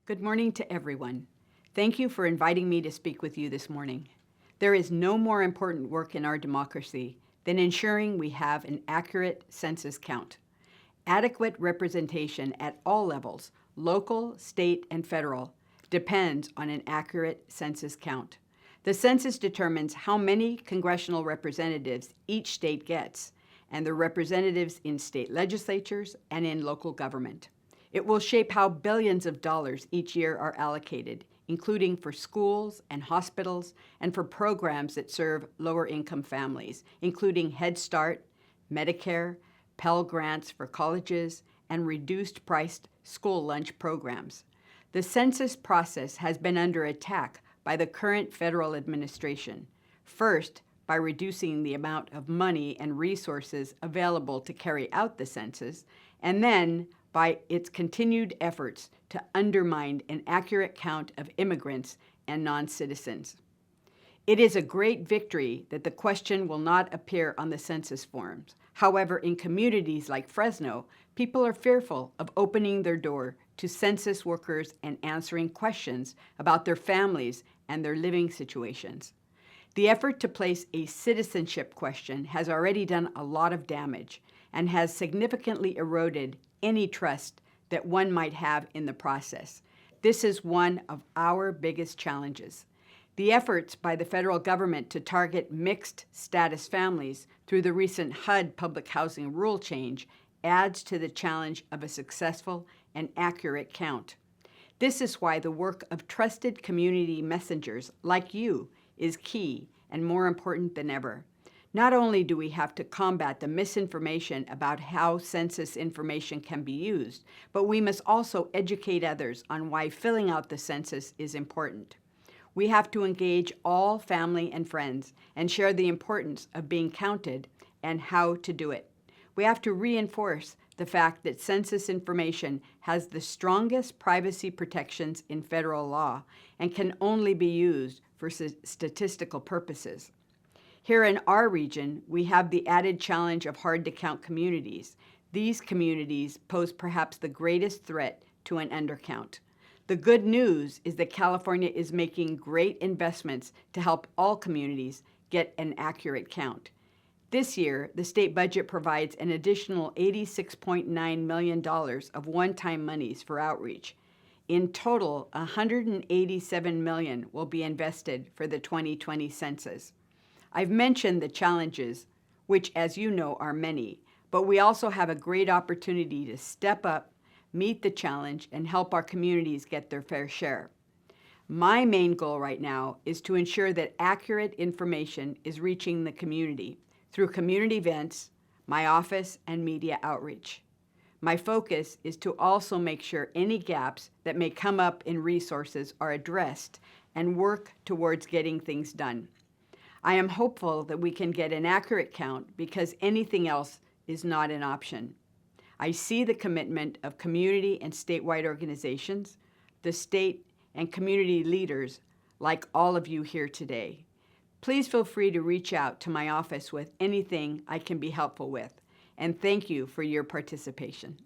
Good morning to everyone. Thank you for inviting me to speak with you this morning. There is no more important work in our democracy than ensuring we have an accurate census count. Adequate representation at all levels, local, state, and federal, depends on an accurate census count. The census determines how many congressional representatives each state gets, and the representatives in state legislatures and in local government. It will shape how billions of dollars each year are allocated, including for schools and hospitals and for programs that serve lower-income families, including Head Start, Medicare, Pell Grants for colleges, and reduced-priced school lunch programs. The census process has been under attack by the current federal administration, first by reducing the amount of money and resources available to carry out the census, and then by its continued efforts to undermine an accurate count of immigrants and non-citizens. It is a great victory that the question will not appear on the census forms. However, in communities like Fresno, people are fearful of opening their door to census workers and answering questions about their families and their living situations. The effort to place a citizenship question has already done a lot of damage and has significantly eroded any trust that one might have in the process. This is one of our biggest challenges. The efforts by the federal government to target mixed-status families through the recent HUD public housing rule change adds to the challenge of a successful and accurate count. This is why the work of trusted community messengers like you is key and more important than ever. Not only do we have to combat the misinformation about how census information can be used, but we must also educate others on why filling out the census is important. We have to engage all family and friends and share the importance of being counted and how to do it. We have to reinforce the fact that census information has the strongest privacy protections in federal law and can only be used for statistical purposes. Here in our region, we have the added challenge of hard-to-count communities. These communities pose perhaps the greatest threat to an undercount. The good news is that California is making great investments to help all communities get an accurate count. This year, the state budget provides an additional $86.9 million of one-time monies for outreach. In total, $187 million will be invested for the 2020 census. I've mentioned the challenges, which, as you know, are many, but we also have a great opportunity to step up, meet the challenge, and help our communities get their fair share. My main goal right now is to ensure that accurate information is reaching the community through community events, my office, and media outreach. My focus is to also make sure any gaps that may come up in resources are addressed and work towards getting things done. I am hopeful that we can get an accurate count because anything else is not an option. I see the commitment of community and statewide organizations, the state and community leaders like all of you here today. Please feel free to reach out to my office with anything I can be helpful with, and thank you for your participation.